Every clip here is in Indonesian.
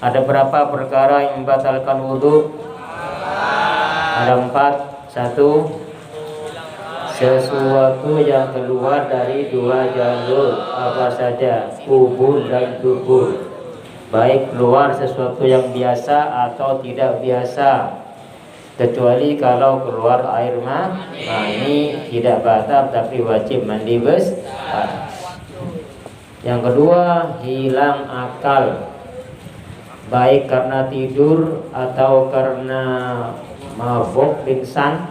Ada berapa perkara yang membatalkan wudhu? Ada 4. 1. Sesuatu yang keluar dari 2 jalur. Apa saja? Kubur dan dubur. Baik keluar sesuatu yang biasa atau tidak biasa, kecuali kalau keluar air mani tidak batal tapi wajib mandi besar. Yang kedua, hilang akal, baik karena tidur atau karena mabuk pingsan,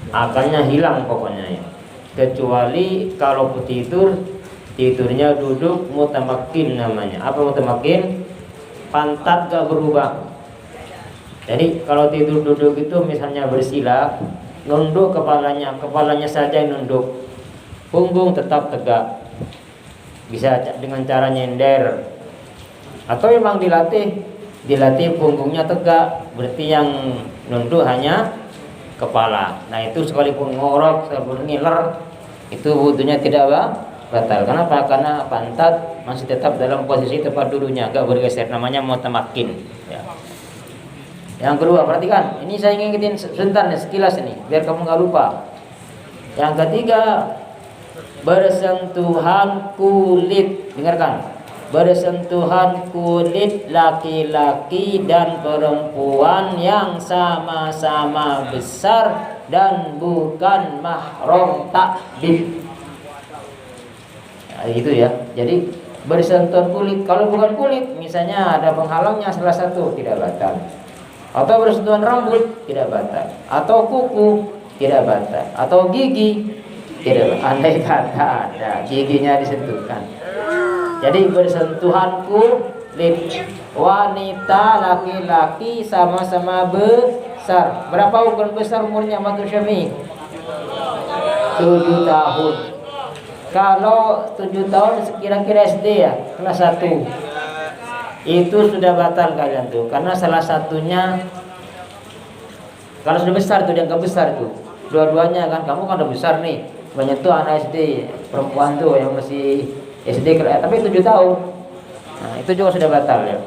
akalnya hilang pokoknya ya. Kecuali kalau tidur, tidurnya duduk mutamakin namanya. Apa mutamakin? Pantat gak berubah. Jadi kalau tidur duduk itu misalnya bersila, nunduk kepalanya saja yang nunduk, punggung tetap tegak. Bisa dengan cara nyender, atau memang dilatih punggungnya tegak, berarti yang nunduk hanya kepala. Nah itu sekalipun ngorok, sekalipun ngiler, itu wudhunya tidak batal. Kenapa? Karena pantat masih tetap dalam posisi tempat duduknya, gak bergeser. Namanya mutamakin ya. Yang kedua, perhatikan, ini saya ingetin sebentar nih, sekilas ini, biar kamu nggak lupa. Yang ketiga, bersentuhan kulit. Dengarkan, bersentuhan kulit laki-laki dan perempuan yang sama-sama besar dan bukan mahram takbir. Nah, gitu ya. Jadi bersentuhan kulit. Kalau bukan kulit, misalnya ada penghalangnya salah satu, tidak batal. Atau bersentuhan rambut, tidak batal. Atau kuku, tidak batal. Atau gigi, tidak batal. Andai kata ada giginya disentuhkan. Jadi bersentuhan kulit, wanita laki-laki sama-sama besar. Berapa ukuran besar umurnya Matur Syami? 7 tahun. Kalau 7 tahun kira-kira SD ya, kelas 1. Itu sudah batal kalian tuh, karena salah satunya kalau sudah besar tuh, dianggap besar tuh. Dua-duanya kan, kamu kan udah besar nih, menyentuh anak SD, perempuan tuh yang masih SD tapi 7 tahun. Nah, itu juga sudah batal ya.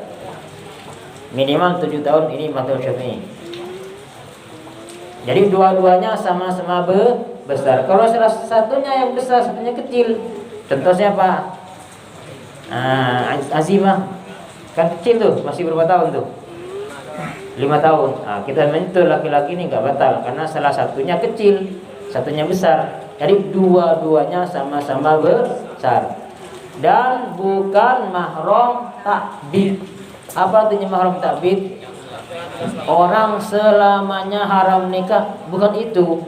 Minimal 7 tahun ini Matur Syafi'i. Jadi dua-duanya sama-sama besar. Kalau salah satunya yang besar, satunya kecil. Contoh siapa? Azimah. Kan kecil tuh, masih berapa tahun tuh? 5 tahun. Nah, kita menyentuh laki-laki ini nggak batal karena salah satunya kecil, satunya besar. Jadi dua-duanya sama-sama besar dan bukan mahram takbir. Apa artinya mahram takbir? Orang selamanya haram nikah, bukan itu.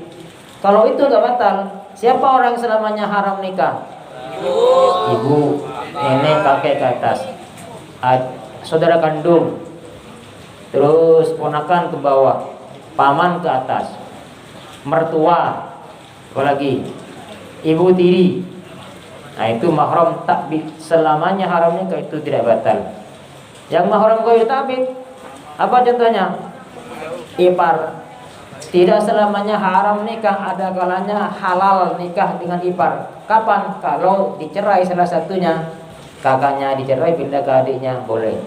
Kalau itu nggak batal. Siapa orang selamanya haram nikah? Ibu, nenek, kakek ke atas, saudara kandung, terus ponakan ke bawah, paman ke atas, mertua, apalagi ibu tiri. Nah itu mahram takbir, selamanya haramnya itu tidak batal. Yang mahram ghair takbir, apa contohnya? Ipar. Tidak selamanya haram nikah, ada kalanya halal nikah dengan ipar. Kapan? Kalau dicerai salah satunya, kakaknya dicerai pindah ke adiknya, boleh.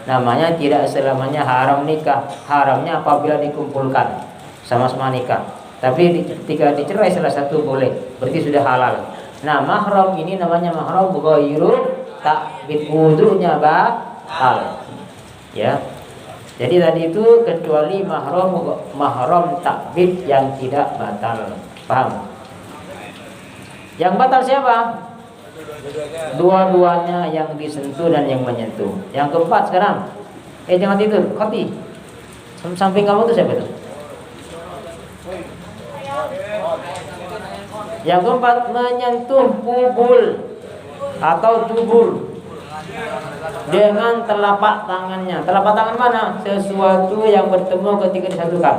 Namanya tidak selamanya haram nikah. Haramnya apabila dikumpulkan sama-sama nikah. Tapi ketika dicerai salah satu boleh, berarti sudah halal. Nah mahram ini namanya mahram ghairu takbir, wudhunya batal ya. Jadi tadi itu kecuali mahram takbir yang tidak batal. Paham? Yang batal siapa? Dua-duanya, yang disentuh dan yang menyentuh. Yang keempat sekarang, jangan tidur, khati. Samping kamu tuh siapa tuh? Yang keempat, menyentuh bubul atau dubur dengan telapak tangannya. Telapak tangan mana? Sesuatu yang bertemu ketika disatukan.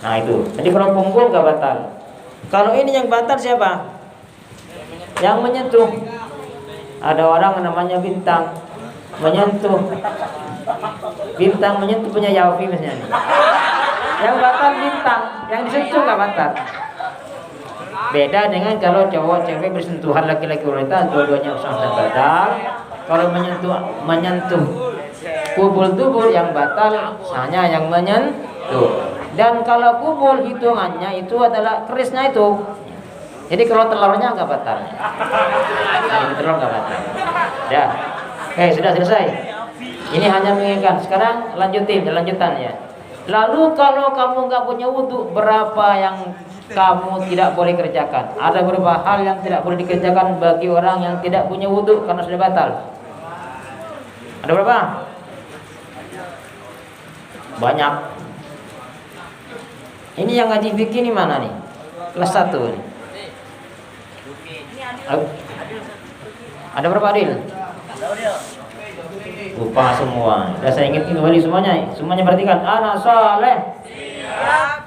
Nah itu. Jadi kalau punggung gak batal. Kalau ini yang batal siapa? Yang menyentuh. Ada orang namanya Bintang menyentuh. Bintang menyentuh punya Yafi misalnya. Yang batal Bintang, yang disentuh gak batal. Beda dengan kalau cowok cewek bersentuhan, laki-laki wanita, dua-duanya sama batal. Kalau menyentuh Kubul dubur yang batal hanya yang menyentuh. Dan kalau kubul hitungannya itu adalah kerisnya itu. Jadi kalau telurnya nggak batal. Nah, ini telur nggak batal. Ya, oke sudah selesai. Ini hanya mengingatkan. Sekarang lanjutan ya. Lalu kalau kamu nggak punya wudhu, berapa yang kamu tidak boleh kerjakan? Ada beberapa hal yang tidak boleh dikerjakan bagi orang yang tidak punya wudhu karena sudah batal. Ada berapa? Banyak. Ini yang ngaji fikih ini mana nih? Kelas 1 nih. Ada berapa Adil? Lupa semua. Sudah saya ingat kembali semuanya. Semuanya perhatikan. Anak soleh.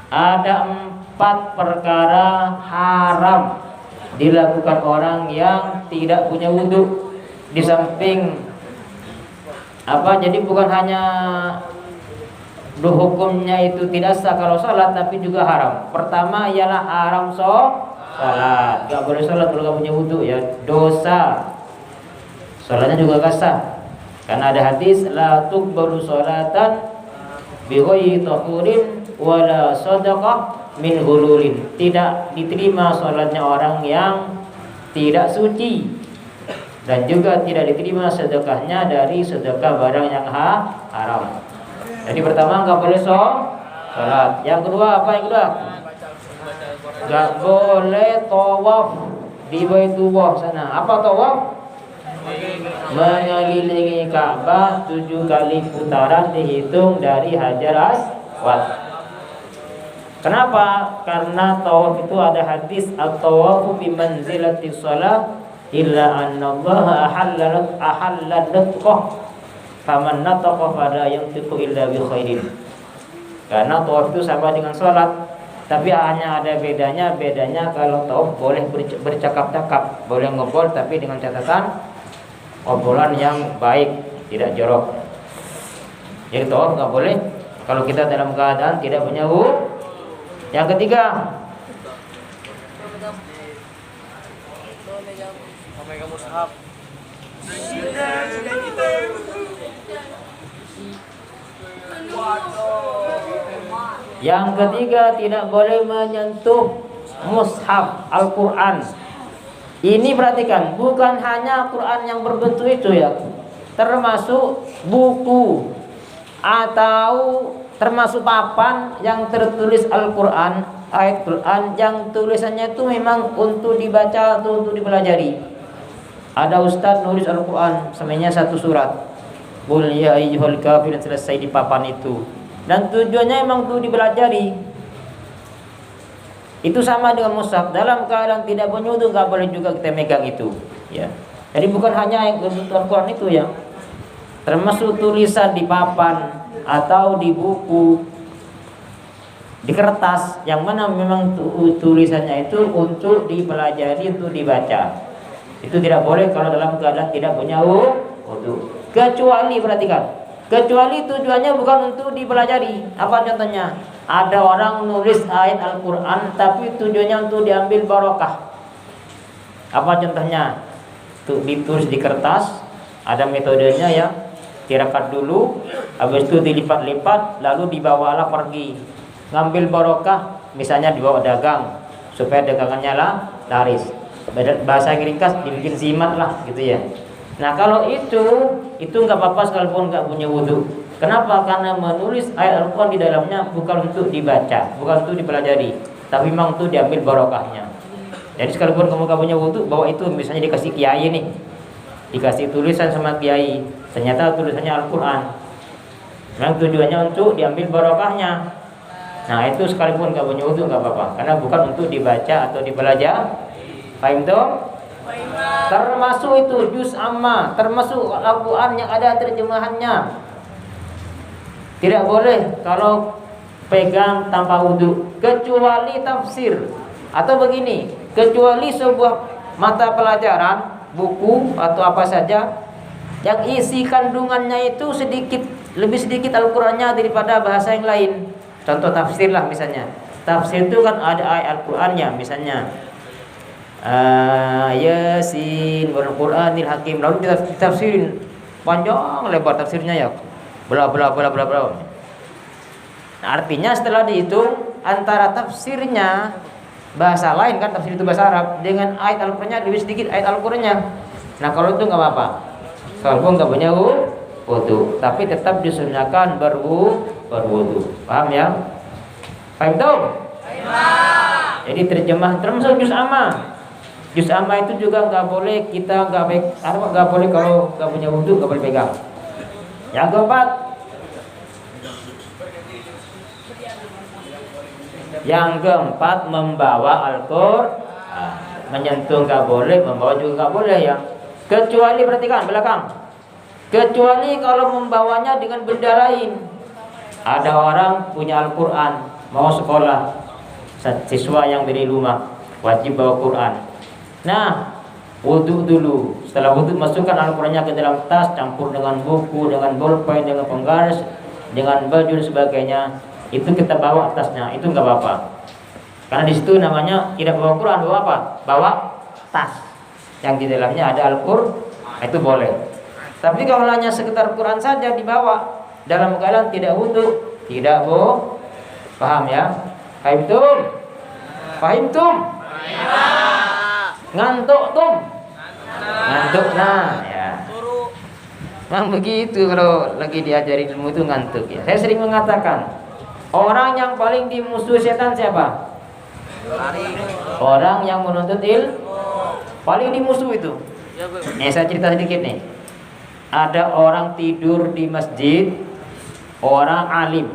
Ada 4 perkara haram dilakukan orang yang tidak punya wudhu. Di samping jadi bukan hanya hukumnya itu tidak sah kalau sholat, tapi juga haram. Pertama ialah haram sholat. Gak boleh sholat kalau gak punya wudhu ya, dosa. Sholatnya juga gak sah. Karena ada hadis la tuqbalu sholatan bi ghairi tahurin wala shadaqah min ghululin. Tidak diterima sholatnya orang yang tidak suci, dan juga tidak diterima sedekahnya dari sedekah barang yang haram. Jadi pertama nggak boleh sholat. Yang kedua apa yang kedua? Nggak boleh tawaf di Baitullah sana. Apa tawaf? Mengelilingi Ka'bah 7 kali putaran dihitung dari Hajar Aswad. Kenapa? Karena tawaf itu ada hadis at-tawafu bi manzilati shalah illa anna Allah ahalla nutqah faman nataqa fala yantiqu illa bi khairin. Karena tawaf itu sama dengan salat, tapi hanya ada bedanya kalau tawaf boleh bercakap-cakap, boleh ngobrol, tapi dengan catatan obrolan yang baik, tidak jorok. Jadi tawaf nggak boleh kalau kita dalam keadaan tidak punya wudhu. Yang ketiga, tidak boleh menyentuh mushaf Al-Quran. Ini perhatikan, bukan hanya Quran yang berbentuk itu ya, termasuk buku atau termasuk papan yang tertulis Al-Quran, ayat Quran yang tulisannya itu memang untuk dibaca atau untuk dipelajari. Ada ustadz nulis Al-Quran semuanya 1 surat, Qul ya ayyuhal kafirun, selesai di papan itu, dan tujuannya memang untuk dipelajari. Itu sama dengan mushaf. Dalam keadaan tidak punya wudhu nggak boleh juga kita megang itu ya. Jadi bukan hanya yang berbentuk Al-Quran itu ya, termasuk tulisan di papan atau di buku, di kertas, yang mana memang tulisannya itu untuk dipelajari, untuk dibaca. Itu tidak boleh kalau dalam keadaan tidak punya wudhu. Kecuali perhatikan, kecuali tujuannya bukan untuk dipelajari. Apa contohnya? Ada orang nulis ayat Al-Quran tapi tujuannya untuk diambil barokah. Apa contohnya? Tuh ditulis di kertas, ada metodenya ya. Tirakat dulu, habis itu dilipat-lipat, lalu dibawalah pergi. Ngambil barokah, misalnya dibawa dagang supaya dagangannya laris. Bahasa ringkas dibikin zimat lah gitu ya. Nah kalau itu nggak apa-apa sekalipun nggak punya wudhu. Kenapa? Karena menulis ayat Al-Quran di dalamnya bukan untuk dibaca, bukan untuk dipelajari, tapi memang untuk diambil barokahnya. Jadi sekalipun kamu gak punya wudhu, bawa itu, misalnya dikasih kiai nih, dikasih tulisan sama kiai, ternyata tulisannya Al-Quran, memang tujuannya untuk diambil barokahnya. Nah itu sekalipun gak punya wudhu gak apa-apa, karena bukan untuk dibaca atau dipelajari. Paham tuh? Termasuk itu juz amma, termasuk Al-Quran yang ada terjemahannya. Tidak boleh kalau pegang tanpa wudhu, kecuali tafsir. Atau begini, kecuali sebuah mata pelajaran, buku atau apa saja yang isi kandungannya itu lebih sedikit Al-Qurannya daripada bahasa yang lain. Contoh tafsir lah misalnya. Tafsir itu kan ada ayat Al-Qurannya, misalnya Yasin wal Qur'anil Hakim, lalu kita tafsirin panjang lebar tafsirnya ya. bla bla bla bla bla. Nah, artinya setelah dihitung antara tafsirnya bahasa lain kan, tafsir itu bahasa Arab, dengan ayat Al-Qur'annya lebih sedikit ayat Al-Qur'annya. Nah kalau itu nggak apa-apa, kalau nggak punya wudu, tapi tetap disunahkan berwudu. Paham ya? Paham dong? Jadi terjemah termasuk juz amma. Juz amma itu juga nggak boleh kita nggak boleh kalau nggak punya wudu, nggak boleh pegang. Yang keempat, membawa Al-Qur'an. Menyentuh nggak boleh, membawa juga nggak boleh ya. Kecuali perhatikan belakang. Kecuali kalau membawanya dengan benda lain. Ada orang punya Al-Qur'an, mau sekolah, siswa yang dari rumah wajib bawa Quran. Nah, wudu dulu. Setelah wudu masukkan Al-Qur'annya ke dalam tas, campur dengan buku, dengan bolpen, dengan penggaris, dengan baju dan sebagainya. Itu kita bawa tasnya, itu nggak apa-apa. Karena di situ namanya tidak bawa Quran, bawa apa? Bawa tas yang di dalamnya ada Al-Qur'an, itu boleh. Tapi kalau hanya sekedar Quran saja dibawa dalam keadaan tidak wudu, tidak boleh. Paham ya? Fahimtum? Fahimtum? Ngantuk tum? Ngantuk nah ya. Memang begitu kalau lagi diajari ilmu itu ngantuk ya. Saya sering mengatakan, orang yang paling dimusuhi setan siapa? Orang yang menuntut ilmu paling dimusuhi itu. Saya cerita sedikit nih. Ada orang tidur di masjid, orang alim.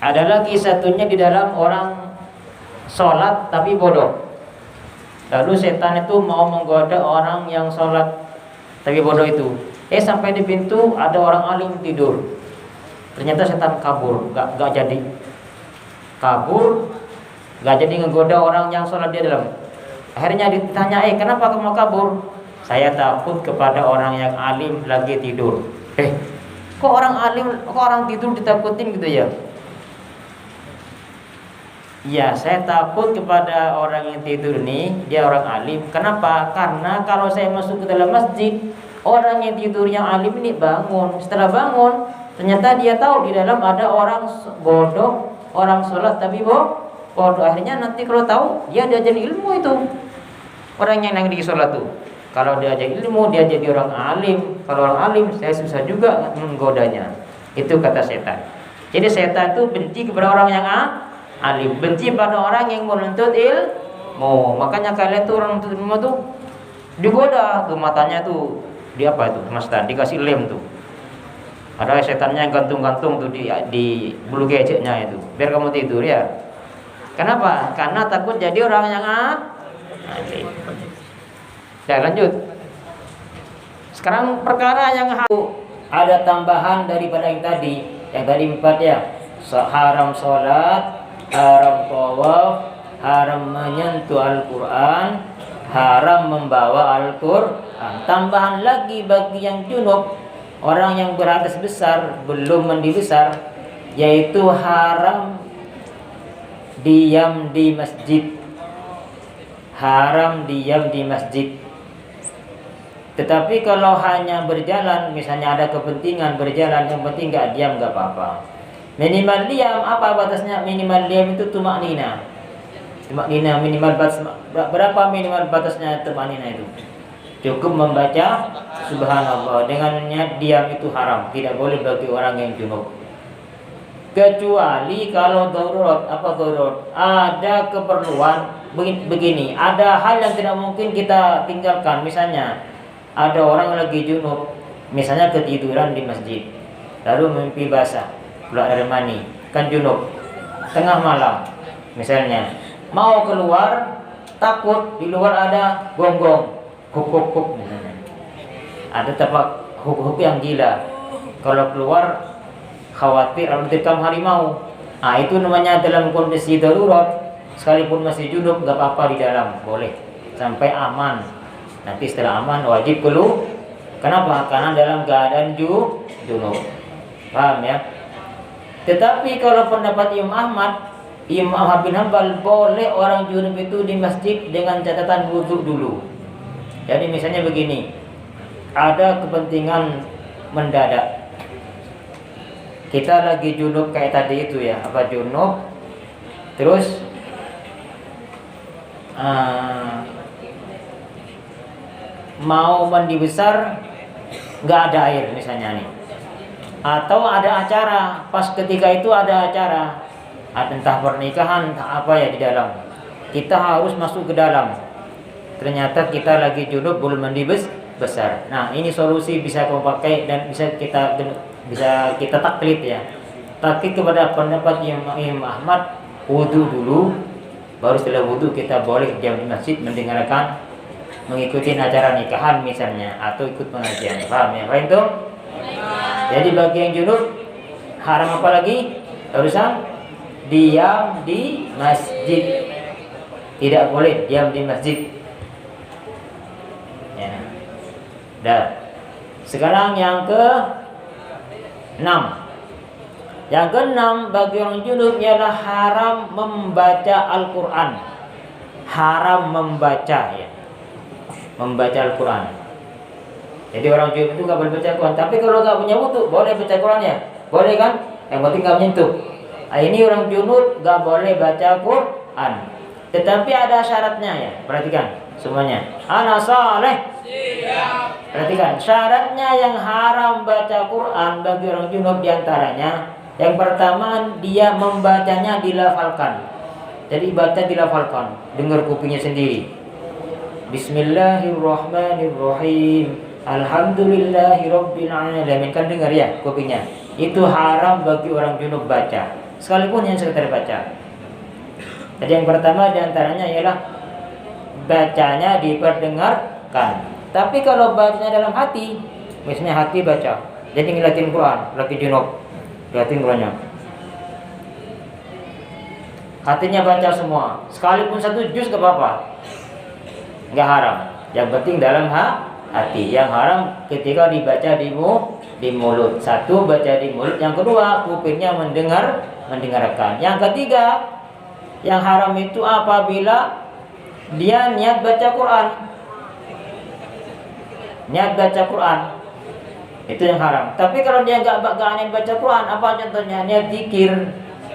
Ada lagi satunya di dalam orang sholat tapi bodoh. Lalu setan itu mau menggoda orang yang sholat tapi bodoh itu. Sampai di pintu ada orang alim tidur. Ternyata setan kabur, gak jadi kabur, gak jadi ngegoda orang yang sholat di dalam. Akhirnya ditanya, kenapa kamu kabur? Saya takut kepada orang yang alim lagi tidur. Kok orang tidur ditakutin gitu ya? Ya, saya takut kepada orang yang tidur nih, dia orang alim. Kenapa? Karena kalau saya masuk ke dalam masjid, orang yang tidur yang alim ini bangun. Setelah bangun, ternyata dia tahu di dalam ada orang bodoh, orang sholat tapi bodoh. Akhirnya nanti kalau tahu, dia diajari ilmu itu. Orang yang lagi sholat tuh, kalau diajari ilmu, dia jadi orang alim. Kalau orang alim, saya susah juga menggodanya. Itu kata setan. Jadi setan itu benci kepada orang yang alim, benci pada orang yang menuntut ilmu. Makanya kalian tuh orang menuntut ilmu tuh digoda tuh matanya tuh di apa itu Mas Tan, dikasih lem tuh. Ada setannya yang gantung-gantung tuh di bulu keceknya itu, biar kamu tidur ya. Kenapa? Karena takut jadi orang yang alim. Ya lanjut. Sekarang perkara yang ada tambahan daripada yang tadi 4 ya. Haram sholat, haram tawaf, haram menyentuh Al-Qur'an, haram membawa Al-Qur'an. Tambahan lagi bagi yang junub, orang yang berhadas besar belum mandi besar, yaitu haram diam di masjid. Haram diam di masjid. Tetapi kalau hanya berjalan, misalnya ada kepentingan berjalan, yang penting nggak diam nggak apa-apa. Minimal diam, apa batasnya? Minimal diam itu tumaknina. Tumaknina minimal batas berapa minimal batasnya tumaknina itu? Cukup membaca subhanallah. Dengannya diam itu haram, tidak boleh bagi orang yang junub. Kecuali kalau darurat. Apa darurat? Ada keperluan begini, ada hal yang tidak mungkin kita tinggalkan. Misalnya ada orang lagi junub, misalnya ketiduran di masjid, lalu mimpi basah, keluar air mani, kan junub. Tengah malam, misalnya mau keluar, takut di luar ada gonggong, huk misalnya. Ada tapak huk yang gila. Kalau keluar khawatir ada diterkam harimau. Itu namanya dalam kondisi darurat. Sekalipun masih junub nggak apa-apa di dalam, boleh sampai aman. Nanti setelah aman wajib keluar. Kenapa? Karena dalam keadaan junub. Paham ya? Tetapi kalau pendapat Imam Ahmad bin Hanbal, boleh orang junub itu di masjid dengan catatan wudu dulu. Jadi misalnya begini, ada kepentingan mendadak, kita lagi junub kayak tadi itu ya, apa junub, terus mau mandi besar nggak ada air misalnya nih, atau ada acara, pas ketika itu ada acara, entah pernikahan entah apa ya di dalam, kita harus masuk ke dalam, ternyata kita lagi junub belum mandi besar. Nah ini solusi bisa kamu pakai dan bisa kita taklid ya, taklid kepada pendapat Imam Ahmad, wudu dulu, baru setelah wudu kita boleh diam di masjid mendengarkan, mengikuti acara nikahan misalnya, atau ikut pengajian. Paham ya? Paham itu? Jadi bagi yang junub haram apa lagi? Harusan diam di masjid. Tidak boleh diam di masjid. Ya. Dan sekarang yang ke-6. Yang ke-6 bagi orang junub ialah haram membaca Al-Quran. Haram membaca ya. Membaca Al-Quran. Jadi orang junub itu gak boleh baca Al-Quran. Tapi kalau gak punya wudu boleh baca Al-Quran ya. Boleh kan? Yang penting gak menyentuh. Nah, ini orang junub gak boleh baca Al-Quran. Tetapi ada syaratnya ya. Perhatikan semuanya. Ana saleh. Perhatikan syaratnya yang haram baca Quran bagi orang junub diantaranya. Yang pertama, dia membacanya dilafalkan. Jadi baca dilafalkan, dengar kupingnya sendiri. Bismillahirrahmanirrahim. Alhamdulillahirabbil alamin. Kan dengar ya kupingnya. Itu haram bagi orang junub baca, sekalipun yang sekedar baca. Jadi yang pertama diantaranya ialah bacanya diperdengarkan. Tapi kalau bacanya dalam hati, misalnya hati baca, jadi ngeliatin Quran, lagi junub, liatin Qurannya, hatinya baca semua, sekalipun 1 juz gak apa-apa, nggak haram. Yang penting dalam hati. Yang haram ketika dibaca di mulut. 1, baca di mulut. Yang kedua, kupingnya mendengarkan. Yang ketiga, yang haram itu apabila dia niat baca Quran. Niat baca Quran itu yang haram. Tapi kalau dia nggak niat baca Quran, apa contohnya? Niat zikir.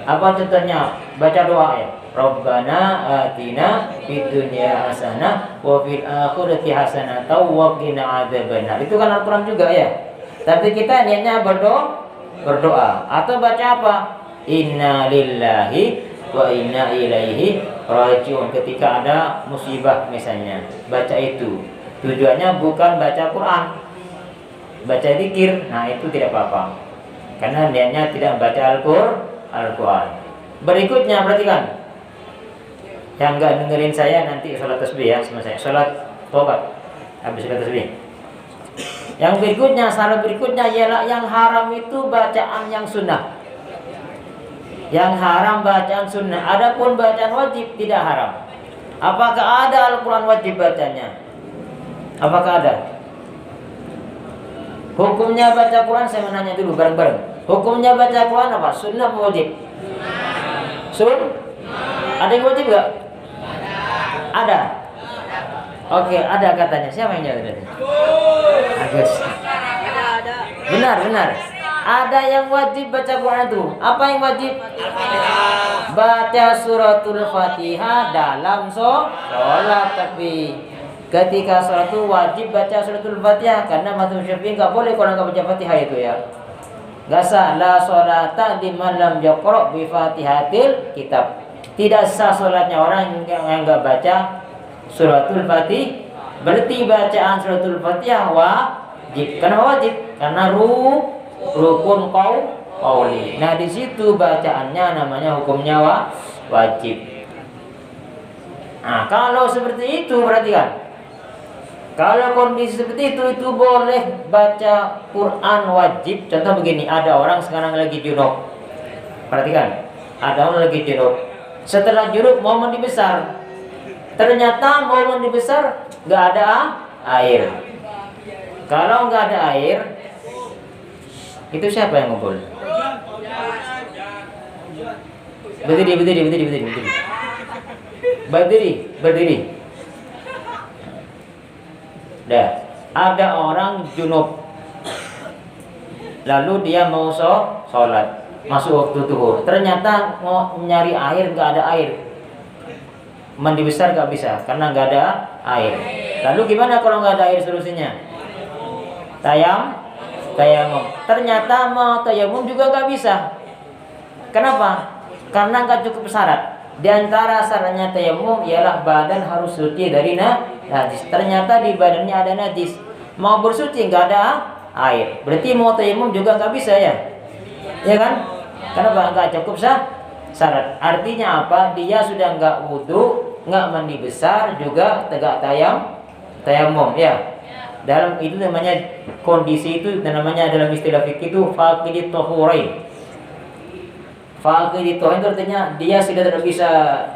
Apa contohnya? Baca doa ya. Rabbana atina fid dunya hasanah wa fil akhirati hasanah wa qina adzabannar. Itu kan Al-Qur'an juga ya. Tapi kita niatnya berdoa atau baca apa? Inna lillahi wa inna ilaihi rajiun. Ketika ada musibah misalnya, baca itu. Tujuannya bukan baca Quran, baca zikir. Nah itu tidak apa-apa, karena niatnya tidak baca Al-Quran. Berikutnya perhatikan, yang nggak dengerin saya nanti sholat tasbih ya sama saya, sholat tobat habis sholat tasbih. Yang berikutnya, syarat berikutnya ialah yang haram itu bacaan yang sunnah. Yang haram bacaan sunnah. Adapun bacaan wajib tidak haram. Apakah ada Al-Quran wajib bacanya? Apakah ada? Hukumnya baca Quran, saya menanya dulu bareng-bareng. Hukumnya baca Quran apa? Sunnah apa wajib? Ada yang wajib gak? Ada. Oke, ada katanya. Siapa yang jawab tadi? Agus. Benar. Ada yang wajib baca Quran itu. Apa yang wajib? Baca suratul Fatihah dalam sholat. Tapi ketika sholat itu wajib baca suratul Fatihah, karena mazhab Syafi'i nggak boleh kalau nggak baca Fatihah itu ya. Nggak sah la sholata liman lam yaqra bi Fatihatil kitab. Tidak sah sholatnya orang yang nggak baca suratul Fatihah. Berarti bacaan suratul Fatihah wajib. Kenapa wajib? Karena rukun qauli. Nah di situ bacaannya namanya hukumnya wajib. Nah kalau seperti itu perhatikan. Kalau kondisi seperti itu boleh baca Quran wajib. Contoh begini, ada orang sekarang lagi junub. Perhatikan, ada orang lagi junub. Setelah junub mau mandi besar, ternyata mau mandi besar nggak ada air. Kalau nggak ada air, itu siapa yang ngumpul? Berdiri. Dah, ada orang junub. lalu dia mau sholat, masuk waktu zuhur, ternyata mau nyari air nggak ada air, mandi besar nggak bisa karena nggak ada air. Lalu gimana kalau nggak ada air solusinya? Tayamum. Ternyata mau tayamum juga nggak bisa. Kenapa? Karena nggak cukup syarat. Di antara syaratnya tayamum ialah badan harus suci dari najis. Ternyata di badannya ada najis. Mau bersuci nggak ada air. Berarti mau tayamum juga nggak bisa ya? Ya kan? Kenapa? Nggak cukup syarat. Artinya apa? Dia sudah nggak wudu, nggak mandi besar, juga tegak tayamum ya. Dalam itu namanya kondisi itu namanya dalam istilah fikih itu faqidit tahurain. Faqidit tahurain itu artinya dia sudah tidak bisa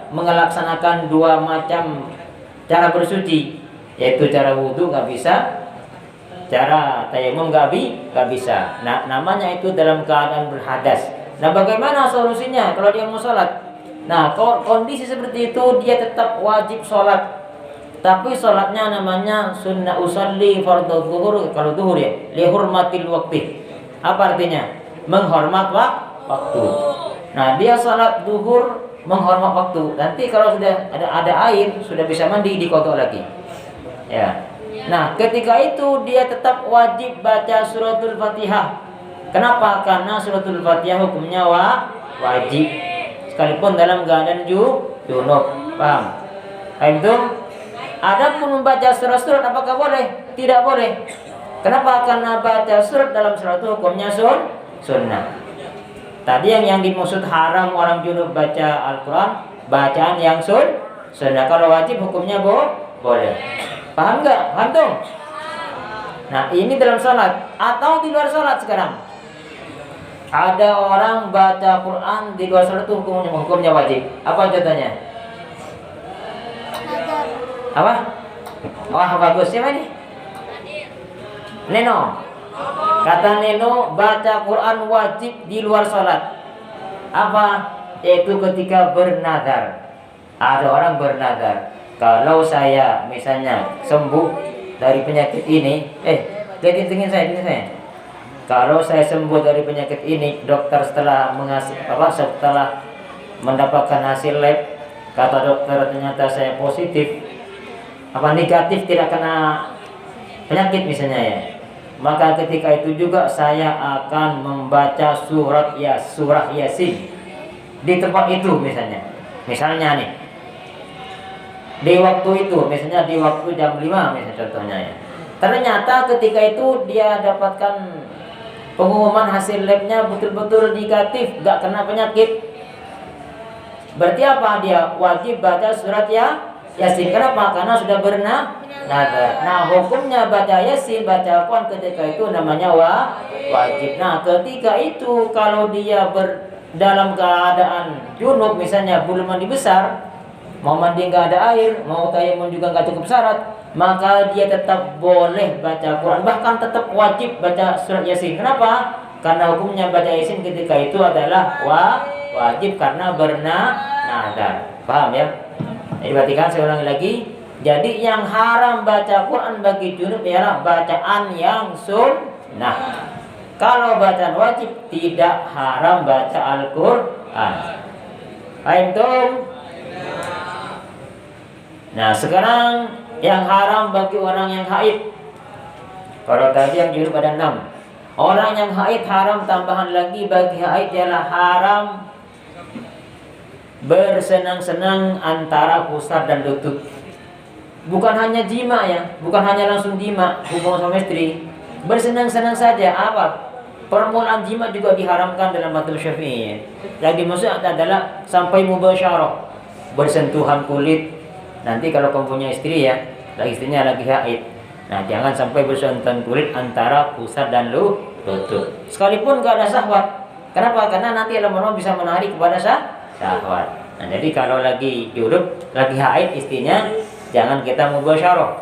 melaksanakan dua macam cara bersuci, yaitu cara wudu nggak bisa, cara tayamum nggak bisa. Nah, namanya itu dalam keadaan berhadas. Nah, bagaimana solusinya kalau dia mau sholat? Nah, kondisi seperti itu dia tetap wajib sholat. Tapi sholatnya namanya sunnah usolli fardhu zuhur, kalau zuhur ya, lihurmatil waqti. Apa artinya? Menghormat waktu. Nah, dia sholat zuhur menghormat waktu. Nanti kalau sudah ada air, sudah bisa mandi, dikodok lagi. Ya. Nah, ketika itu dia tetap wajib baca suratul Fatihah. Kenapa? Karena suratul Fatihah hukumnya wajib, sekalipun dalam keadaan junub. Paham? Itu. Adapun membaca surat-surat apakah boleh? Tidak boleh. Kenapa? Karena baca surat dalam surat itu hukumnya sunnah. Tadi yang dimaksud haram orang junub baca Al-Quran, bacaan yang sunnah. Kalau wajib hukumnya boleh. Paham nggak? Paham tuh? Nah, ini dalam salat atau di luar salat sekarang. Ada orang baca Quran di luar salat itu hukumnya wajib. Apa contohnya? Apa? Wah, bagus. Siapa ini? Neno. Kata Neno, baca Quran wajib di luar sholat. Apa? Yaitu ketika bernadar. Ada orang bernadar, kalau saya misalnya sembuh dari penyakit ini, lihatin saya. Kalau saya sembuh dari penyakit ini, dokter setelah mendapatkan hasil lab, kata dokter ternyata saya positif, negatif, tidak kena penyakit misalnya ya, maka ketika itu juga saya akan membaca surah Yasin di tempat itu misalnya nih, di waktu itu, misalnya di waktu jam 5 misalnya contohnya ya. Ternyata ketika itu dia dapatkan pengumuman hasil labnya betul-betul negatif, gak kena penyakit. Berarti apa? Dia wajib baca surat Yasin. Kenapa? Karena sudah bernadar. Nah, hukumnya baca Yasin, baca Quran ketika itu namanya wajib. Nah, ketika itu kalau dia dalam keadaan junub misalnya, belum mandi besar, mau mandi nggak ada air, mau tayamum juga nggak cukup syarat, maka dia tetap boleh baca Quran, bahkan tetap wajib baca surat Yasin. Kenapa? Karena hukumnya baca Yasin ketika itu adalah wajib karena bernadar. Paham ya? Jadi perhatikan, saya ulangi lagi. Jadi yang haram baca Quran bagi junub ialah bacaan yang sunnah. Kalau bacaan wajib tidak haram baca Al-Quran. Paham? Nah, sekarang yang haram bagi orang yang haid. Kalau tadi yang junub ada 6. Orang yang haid haram, tambahan lagi bagi haid ialah haram bersenang-senang antara pusar dan lutut. Bukan hanya jima ya, bukan hanya langsung jima, hubungan suami istri. Bersenang-senang saja. Apa? Permulaan jima juga diharamkan dalam mazhab Syafi'i. Yang dimaksud adalah sampai mubasyarah, bersentuhan kulit. Nanti kalau kamu punya istri ya, istrinya lagi haid, nah jangan sampai bersentuhan kulit antara pusar dan lutut. Sekalipun gak ada syahwat. Kenapa? Karena nanti lama-lama bisa menarik kepada syahwat. Nah, jadi kalau lagi junub, lagi haid istrinya, jangan kita mubasyarah,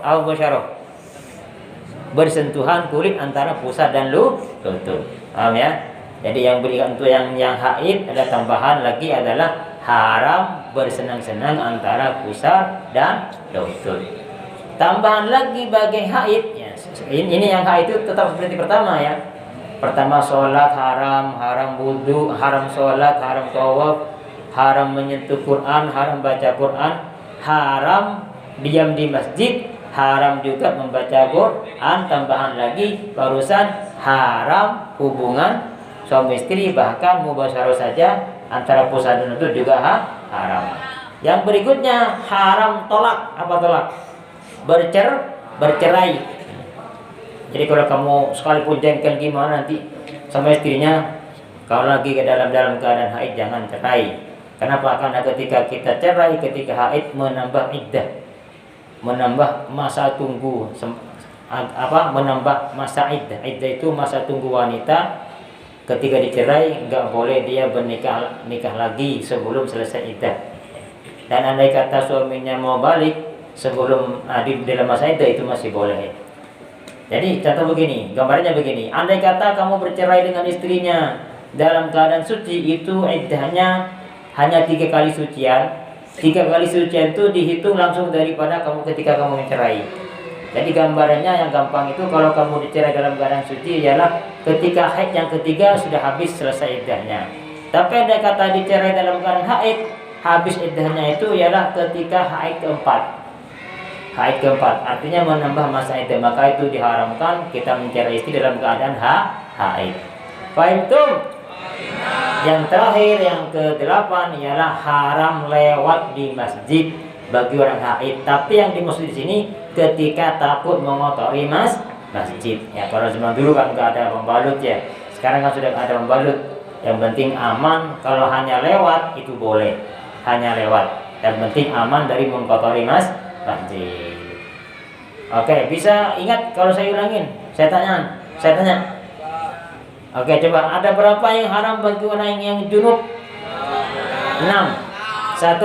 bersentuhan kulit antara pusar dan lutut. Paham ya? Jadi yang berikan untuk yang haid ada tambahan lagi adalah haram bersenang-senang antara pusar dan lutut. Tambahan lagi bagi haid ya, ini yang haid itu tetap seperti pertama ya. Pertama sholat haram, haram wudhu, haram sholat, haram tawaf, haram menyentuh Quran, haram baca Quran, haram diam di masjid, haram juga membaca Quran. Tambahan lagi barusan haram hubungan suami istri, bahkan mubasyarah saja antara puasa dan nutut juga haram. Yang berikutnya haram tolak. Apa tolak? Bercerai. Jadi kalau kamu sekalipun jengkel gimana nanti sama istrinya, kalau lagi ke dalam keadaan haid jangan cerai. Kenapa? Karena ketika kita cerai ketika haid menambah iddah, menambah masa tunggu, menambah masa iddah. Iddah itu masa tunggu wanita. Ketika dicerai nggak boleh dia nikah lagi sebelum selesai iddah. Dan andai kata suaminya mau balik sebelum di dalam masa iddah itu masih boleh. Jadi contoh begini, gambarnya begini. Andai kata kamu bercerai dengan istrinya dalam keadaan suci, itu iddahnya hanya 3 kali sucian. 3 kali sucian itu dihitung langsung daripada ketika kamu mencerai. Jadi gambarannya yang gampang itu, kalau kamu dicerai dalam keadaan suci ialah ketika haid yang ketiga sudah habis selesai iddahnya. Tapi andai kata dicerai dalam keadaan haid, habis iddahnya itu ialah ketika haid keempat. Haid keempat artinya menambah masa iddah, maka itu diharamkan kita mencerai istri dalam keadaan haid. Fahim tuh? Yang terakhir, yang ke-8 ialah haram lewat di masjid bagi orang haid. Tapi yang dimaksud di sini ketika takut mengotori masjid. Ya kalau zaman dulu kan nggak ada pembalut ya. Sekarang kan sudah ada pembalut. Yang penting aman, kalau hanya lewat itu boleh. Hanya lewat. Yang penting aman dari mengotori masjid. Oke, bisa ingat kalau saya ulangin? Saya tanya. Oke, coba ada berapa yang haram bagi orang yang junub? 6. 1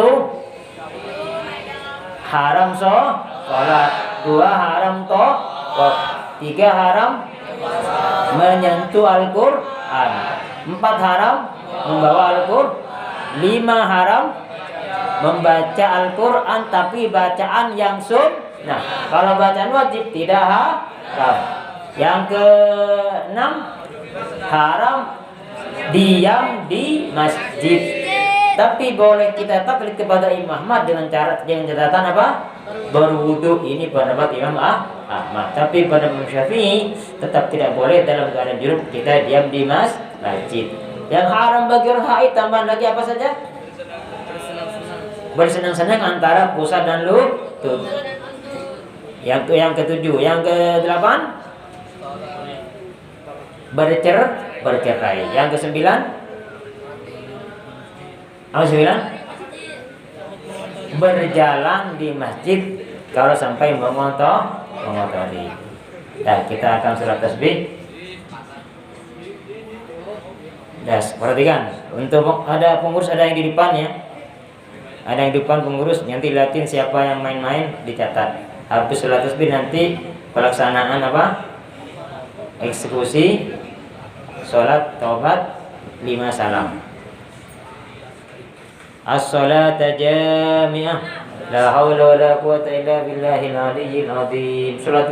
haram sholat. 2 haram tawaf. 3 haram menyentuh Al-Quran. 4 haram membawa Al-Quran. 5 haram membaca Al-Quran tapi bacaan yang sunnah. Kalau bacaan wajib tidak haram. Yang ke-6 haram diam di masjid. Tapi boleh kita taklid kepada Imam Ahmad dengan catatan apa? Berwudu. Ini pendapat Imam Ahmad. Tapi pada Imam Syafi'i tetap tidak boleh dalam keadaan junub kita diam di masjid. Yang haram bagi orang haid tambahan lagi apa saja? Bersenang-senang antara pusat dan lutut. Yang ke-7, yang ke-8 bercerai. Yang ke-9 apa 9? Berjalan di masjid kalau sampai mengotori. Nah, kita akan sholat tasbih. Perhatikan, untuk ada pengurus, ada yang di depan ya. Ada yang di depan pengurus, nanti liatin siapa yang main-main dicatat. Habis sholat tasbih nanti pelaksanaan apa? Eksekusi sholat taubat 5 salam. As-salata jami'ah, la haula wa la quwwata illa billahil aliyyil azim. Sholat